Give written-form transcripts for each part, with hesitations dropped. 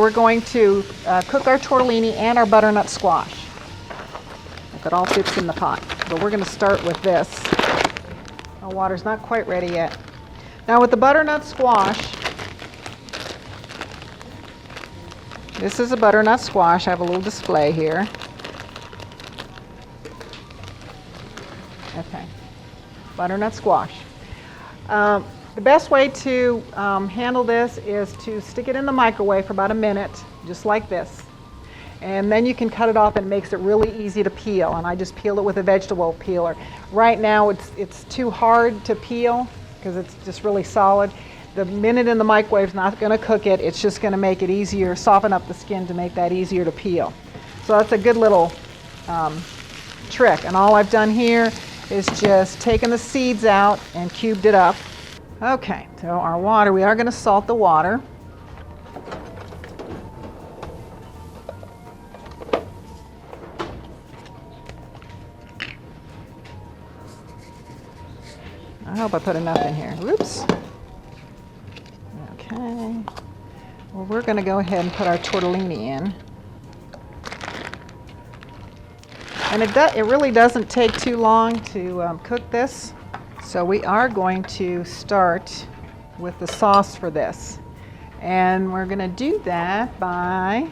we're going to cook our tortellini and our butternut squash. If it all fits in the pot. But we're going to start with this. Our water's not quite ready yet. Now with the butternut squash, this is a butternut squash. I have a little display here. Okay, butternut squash. The best way to handle this is to stick it in the microwave for about a minute, just like this. And then you can cut it off, and it makes it really easy to peel. And I just peel it with a vegetable peeler. Right now it's too hard to peel because it's just really solid. The minute in the microwave is not going to cook it. It's just going to make it easier, soften up the skin to make that easier to peel. So that's a good little trick. And all I've done here is just taken the seeds out and cubed it up. Okay, so our water, we are going to salt the water. I hope I put enough in here. Whoops. Okay. Well, we're going to go ahead and put our tortellini in. And it really doesn't take too long to cook this. So we are going to start with the sauce for this. And we're going to do that by,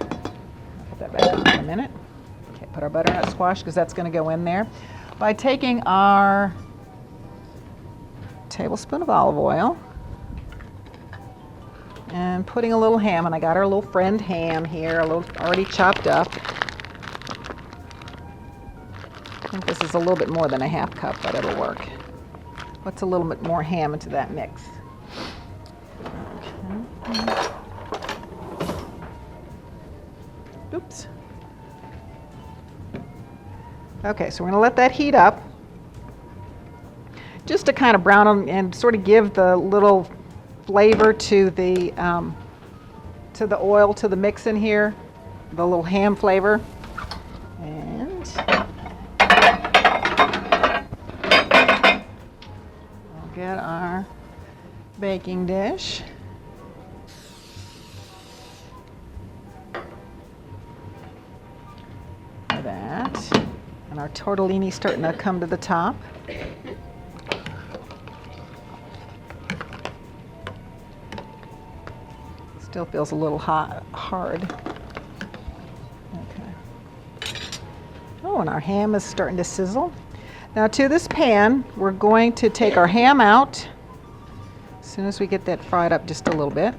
I'll put that back on in a minute. Okay, put our butternut squash because that's going to go in there. By taking our tablespoon of olive oil and putting a little ham, and I got our little friend ham here, a little already chopped up. I think this is a little bit more than a half cup, but it'll work. Let's a little bit more ham into that mix. Okay. Oops. Okay, so we're going to let that heat up just to kind of brown them and sort of give the little flavor to the oil, to the mix in here, the little ham flavor. And we'll get our baking dish. That. And our tortellini starting to come to the top. Still feels a little hard. Okay. Oh, and our ham is starting to sizzle. Now to this pan, we're going to take our ham out as soon as we get that fried up just a little bit,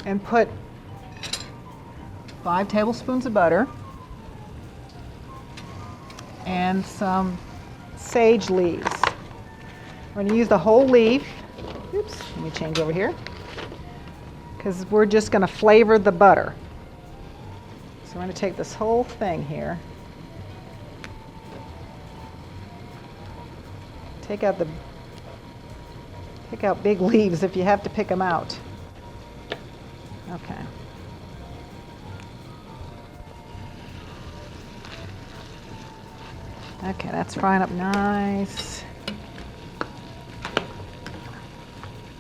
and put 5 tablespoons of butter and some sage leaves. We're going to use the whole leaf. Oops, let me change over here. Because we're just going to flavor the butter. So we're going to take this whole thing here. Take out big leaves if you have to pick them out. Okay. Okay, that's frying up nice.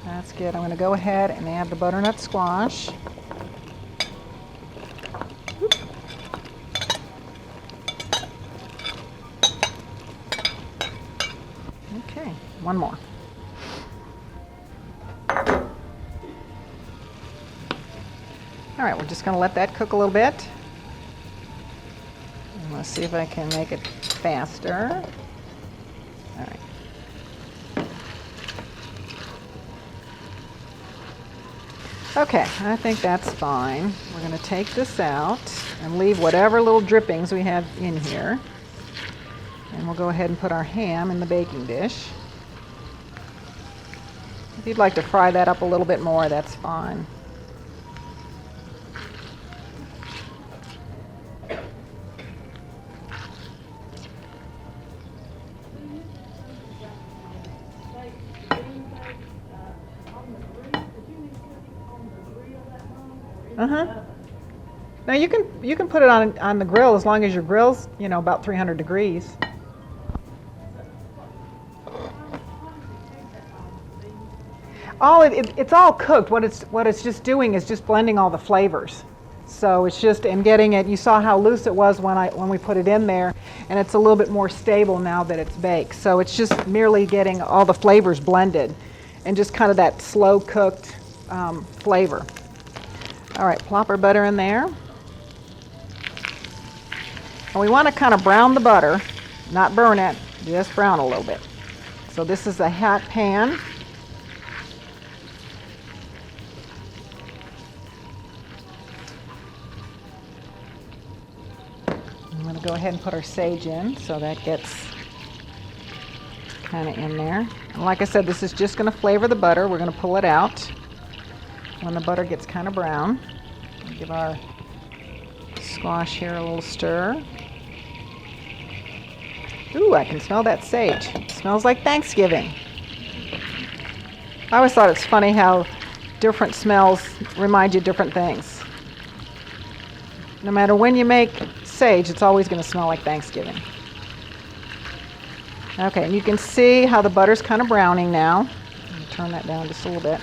That's good. I'm going to go ahead and add the butternut squash. Okay, one more. All right, we're just going to let that cook a little bit. And let's see if I can make it faster. All right. Okay, I think that's fine. We're going to take this out and leave whatever little drippings we have in here. And we'll go ahead and put our ham in the baking dish. If you'd like to fry that up a little bit more, that's fine. Now you can put it on the grill as long as your grill's, about 300 degrees. it's all cooked. What it's just doing is just blending all the flavors. So it's just, and getting it, you saw how loose it was when we put it in there, and it's a little bit more stable now that it's baked. So it's just merely getting all the flavors blended and just kind of that slow cooked flavor. All right, plop our butter in there. And we want to kind of brown the butter, not burn it, just brown a little bit. So this is a hot pan. I'm going to go ahead and put our sage in so that gets kind of in there. And like I said, this is just going to flavor the butter. We're going to pull it out when the butter gets kind of brown. Give our squash here a little stir. Ooh, I can smell that sage. It smells like Thanksgiving. I always thought it's funny how different smells remind you of different things. No matter when you make sage, it's always going to smell like Thanksgiving. Okay, and you can see how the butter's kind of browning now. Let me turn that down just a little bit.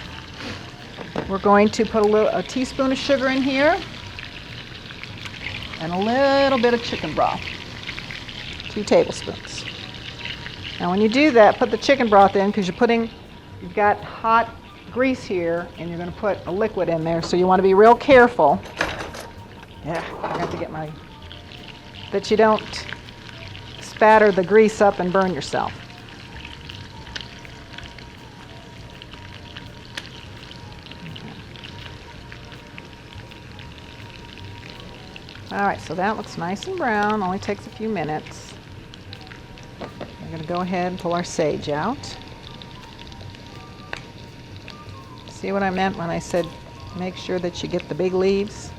We're going to put a teaspoon of sugar in here and a little bit of chicken broth. 2 tablespoons. Now when you do that, put the chicken broth in because you've got hot grease here and you're going to put a liquid in there, so you want to be real careful. Yeah, I got to get that you don't spatter the grease up and burn yourself. All right, so that looks nice and brown, only takes a few minutes. We're going to go ahead and pull our sage out. See what I meant when I said make sure that you get the big leaves?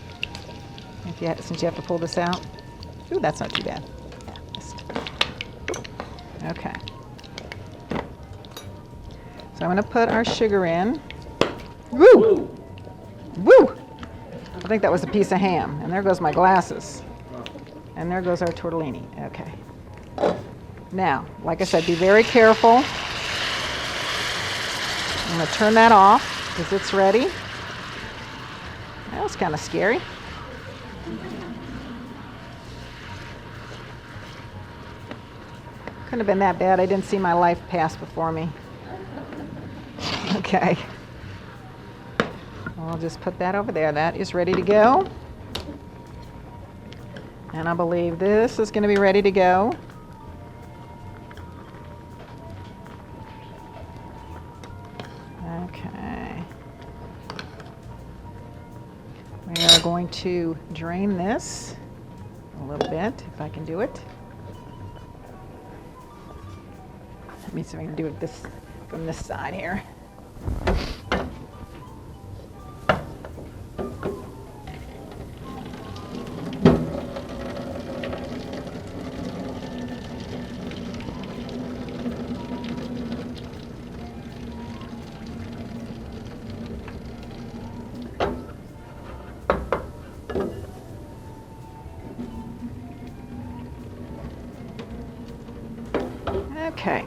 Since you have to pull this out. Ooh, that's not too bad. Yeah, okay. So I'm going to put our sugar in. Woo! Woo! I think that was a piece of ham. And there goes my glasses. And there goes our tortellini. Okay. Now, like I said, be very careful. I'm going to turn that off because it's ready. That was kind of scary. Couldn't have been that bad. I didn't see my life pass before me. Okay. I'll just put that over there. That is ready to go. And I believe this is going to be ready to go. Okay. We are going to drain this a little bit, if I can do it. Let me see if I can do it from this side here. Okay.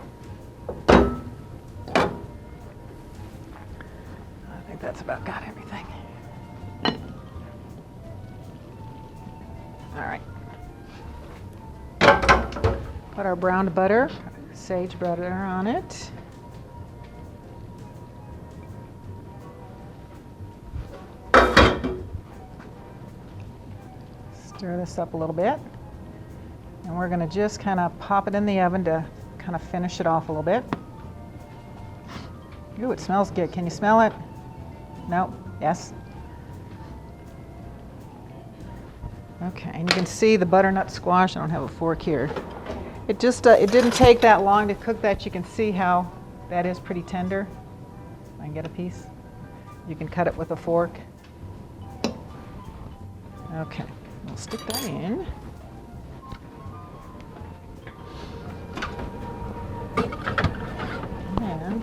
I think that's about got everything. All right. Put our browned butter, sage butter on it. Stir this up a little bit. And we're going to just kind of pop it in the oven to kind of finish it off a little bit. Ooh, it smells good. Can you smell it? No? Yes? Okay, and you can see the butternut squash. I don't have a fork here. It just, it didn't take that long to cook that. You can see how that is pretty tender. I can get a piece. You can cut it with a fork. Okay, we'll stick that in. And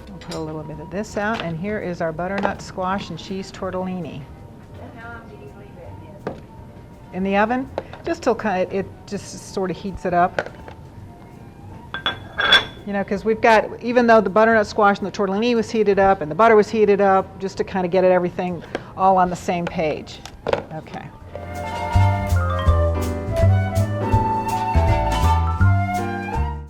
we'll put a little bit of this out, and here is our butternut squash and cheese tortellini. And how long do you leave it In the oven, just till it just sort of heats it up. You know, because we've got, even though the butternut squash and the tortellini was heated up and the butter was heated up, just to kind of get everything all on the same page. Okay.